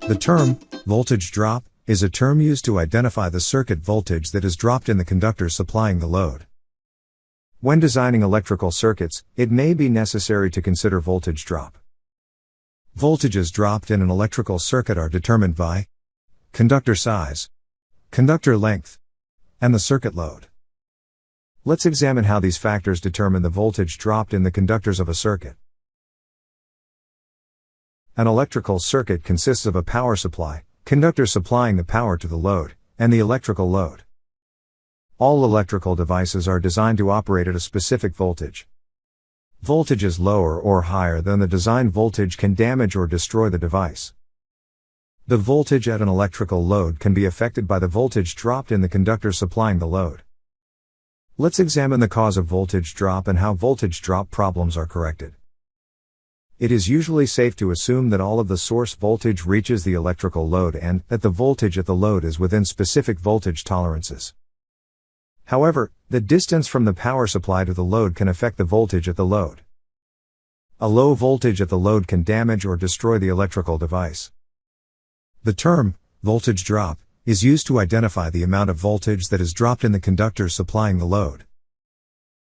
The term, voltage drop, is a term used to identify the circuit voltage that is dropped in the conductor supplying the load. When designing electrical circuits, it may be necessary to consider voltage drop. Voltages dropped in an electrical circuit are determined by conductor size, conductor length, and the circuit load. Let's examine how these factors determine the voltage dropped in the conductors of a circuit. An electrical circuit consists of a power supply, conductor supplying the power to the load, and the electrical load. All electrical devices are designed to operate at a specific voltage. Voltages lower or higher than the design voltage can damage or destroy the device. The voltage at an electrical load can be affected by the voltage dropped in the conductor supplying the load. Let's examine the cause of voltage drop and how voltage drop problems are corrected. It is usually safe to assume that all of the source voltage reaches the electrical load and that the voltage at the load is within specific voltage tolerances. However, the distance from the power supply to the load can affect the voltage at the load. A low voltage at the load can damage or destroy the electrical device. The term, voltage drop, is used to identify the amount of voltage that is dropped in the conductor supplying the load.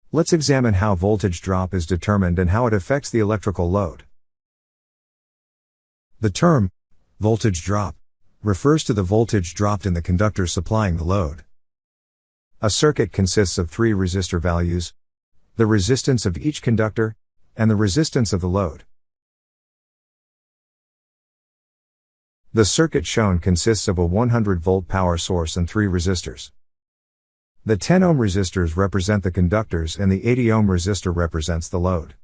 Let's examine how voltage drop is determined and how it affects the electrical load. The term, voltage drop, refers to the voltage dropped in the conductor supplying the load. A circuit consists of three resistor values: the resistance of each conductor, and the resistance of the load. The circuit shown consists of a 100-volt power source and three resistors. The 10-ohm resistors represent the conductors and the 80-ohm resistor represents the load.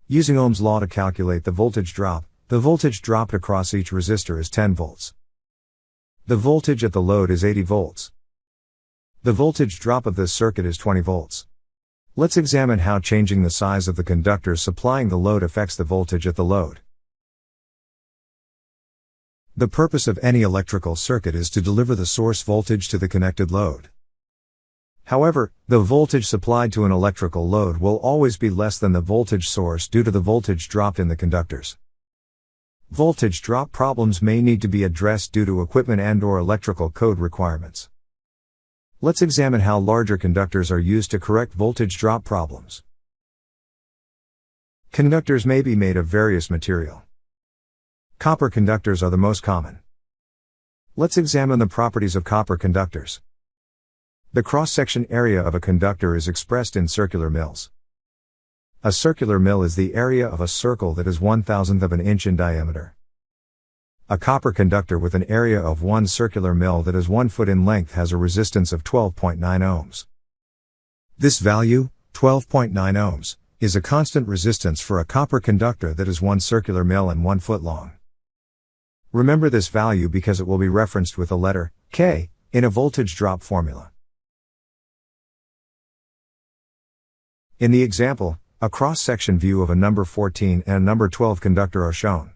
Using Ohm's law to calculate the voltage dropped across each resistor is 10 volts. The voltage at the load is 80 volts. The voltage drop of this circuit is 20 volts. Let's examine how changing the size of the conductors supplying the load affects the voltage at the load. The purpose of any electrical circuit is to deliver the source voltage to the connected load. However, the voltage supplied to an electrical load will always be less than the voltage source due to the voltage dropped in the conductors. Voltage drop problems may need to be addressed due to equipment and/or electrical code requirements. Let's examine how larger conductors are used to correct voltage drop problems. Conductors may be made of various material. Copper conductors are the most common. Let's examine the properties of copper conductors. The cross-section area of a conductor is expressed in circular mils. A circular mil is the area of a circle that is 1/1000th of an inch in diameter. A copper conductor with an area of one circular mil that is 1 foot in length has a resistance of 12.9 ohms. This value, 12.9 ohms, is a constant resistance for a copper conductor that is 1 circular mil and 1 foot long. Remember this value because it will be referenced with the letter K in a voltage drop formula. In the example, a cross-section view of a number 14 and a number 12 conductor are shown.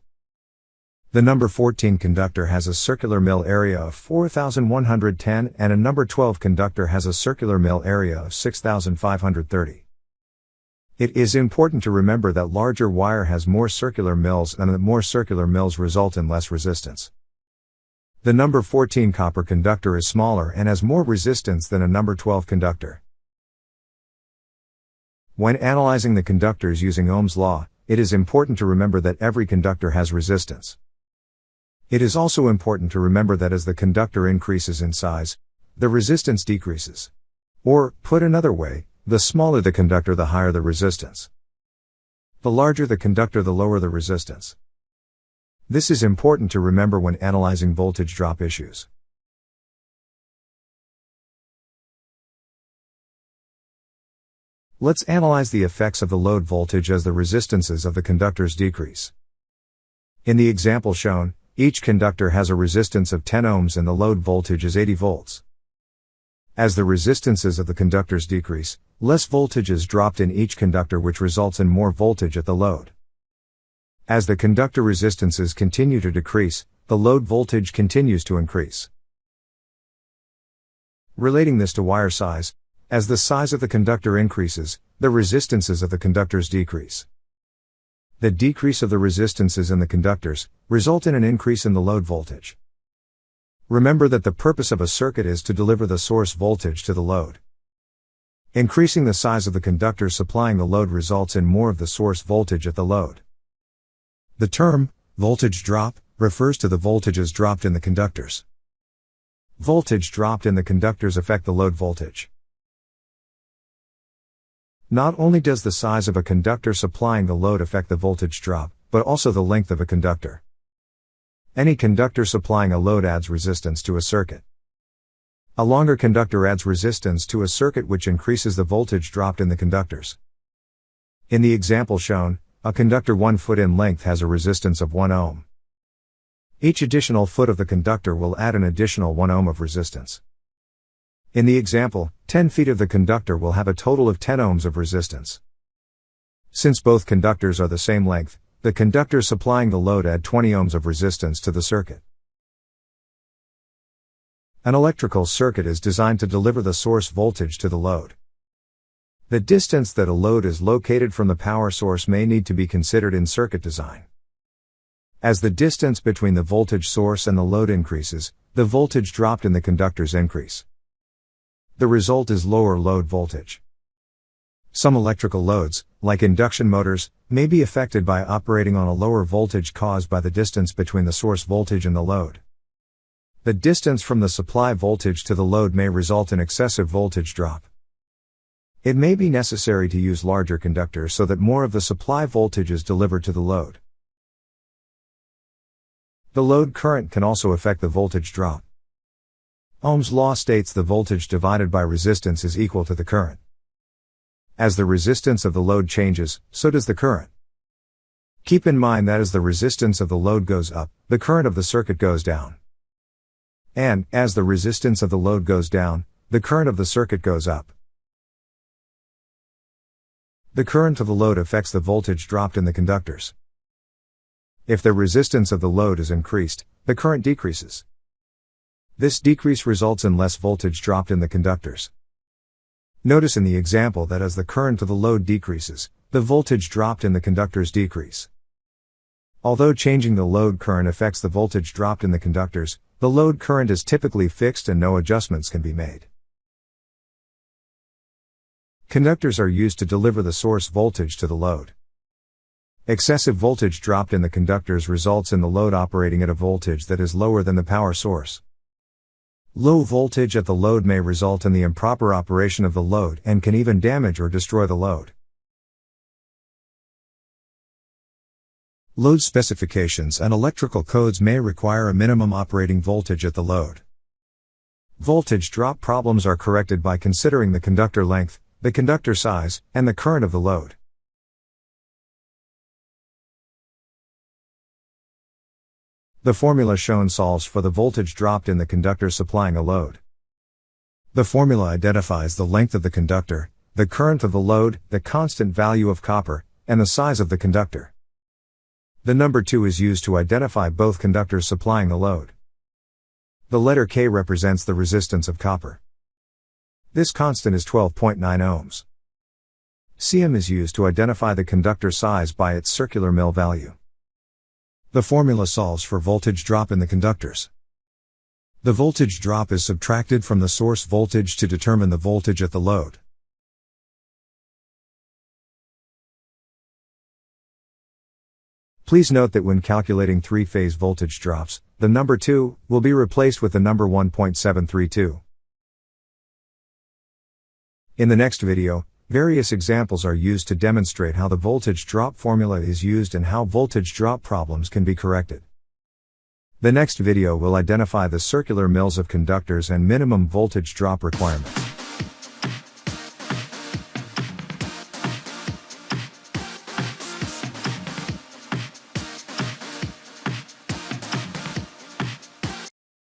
The number 14 conductor has a circular mil area of 4110 and a number 12 conductor has a circular mil area of 6530. It is important to remember that larger wire has more circular mils and that more circular mils result in less resistance. The number 14 copper conductor is smaller and has more resistance than a number 12 conductor. When analyzing the conductors using Ohm's law, it is important to remember that every conductor has resistance. It is also important to remember that as the conductor increases in size, the resistance decreases. Or, put another way, the smaller the conductor, the higher the resistance. The larger the conductor, the lower the resistance. This is important to remember when analyzing voltage drop issues. Let's analyze the effects of the load voltage as the resistances of the conductors decrease. In the example shown, each conductor has a resistance of 10 ohms and the load voltage is 80 volts. As the resistances of the conductors decrease, less voltage is dropped in each conductor, which results in more voltage at the load. As the conductor resistances continue to decrease, the load voltage continues to increase. Relating this to wire size, as the size of the conductor increases, the resistances of the conductors decrease. The decrease of the resistances in the conductors result in an increase in the load voltage. Remember that the purpose of a circuit is to deliver the source voltage to the load. Increasing the size of the conductor supplying the load results in more of the source voltage at the load. The term, voltage drop, refers to the voltages dropped in the conductors. Voltage dropped in the conductors affect the load voltage. Not only does the size of a conductor supplying the load affect the voltage drop, but also the length of a conductor. Any conductor supplying a load adds resistance to a circuit. A longer conductor adds resistance to a circuit which increases the voltage dropped in the conductors. In the example shown, a conductor 1 foot in length has a resistance of 1 ohm. Each additional foot of the conductor will add an additional 1 ohm of resistance. In the example, 10 feet of the conductor will have a total of 10 ohms of resistance. Since both conductors are the same length, the conductors supplying the load add 20 ohms of resistance to the circuit. An electrical circuit is designed to deliver the source voltage to the load. The distance that a load is located from the power source may need to be considered in circuit design. As the distance between the voltage source and the load increases, the voltage dropped in the conductors increase. The result is lower load voltage. Some electrical loads, like induction motors, may be affected by operating on a lower voltage caused by the distance between the source voltage and the load. The distance from the supply voltage to the load may result in excessive voltage drop. It may be necessary to use larger conductors so that more of the supply voltage is delivered to the load. The load current can also affect the voltage drop. Ohm's law states the voltage divided by resistance is equal to the current. As the resistance of the load changes, so does the current. Keep in mind that as the resistance of the load goes up, the current of the circuit goes down. And, as the resistance of the load goes down, the current of the circuit goes up. The current of the load affects the voltage dropped in the conductors. If the resistance of the load is increased, the current decreases. This decrease results in less voltage dropped in the conductors. Notice in the example that as the current of the load decreases, the voltage dropped in the conductors decrease. Although changing the load current affects the voltage dropped in the conductors, the load current is typically fixed and no adjustments can be made. Conductors are used to deliver the source voltage to the load. Excessive voltage dropped in the conductors results in the load operating at a voltage that is lower than the power source. Low voltage at the load may result in the improper operation of the load and can even damage or destroy the load. Load specifications and electrical codes may require a minimum operating voltage at the load. Voltage drop problems are corrected by considering the conductor length, the conductor size, and the current of the load. The formula shown solves for the voltage dropped in the conductor supplying a load. The formula identifies the length of the conductor, the current of the load, the constant value of copper, and the size of the conductor. The number 2 is used to identify both conductors supplying the load. The letter K represents the resistance of copper. This constant is 12.9 ohms. Cm is used to identify the conductor size by its circular mil value. The formula solves for voltage drop in the conductors. The voltage drop is subtracted from the source voltage to determine the voltage at the load. Please note that when calculating three-phase voltage drops, the number 2 will be replaced with the number 1.732. In the next video, various examples are used to demonstrate how the voltage drop formula is used and how voltage drop problems can be corrected. The next video will identify the circular mills of conductors and minimum voltage drop requirement.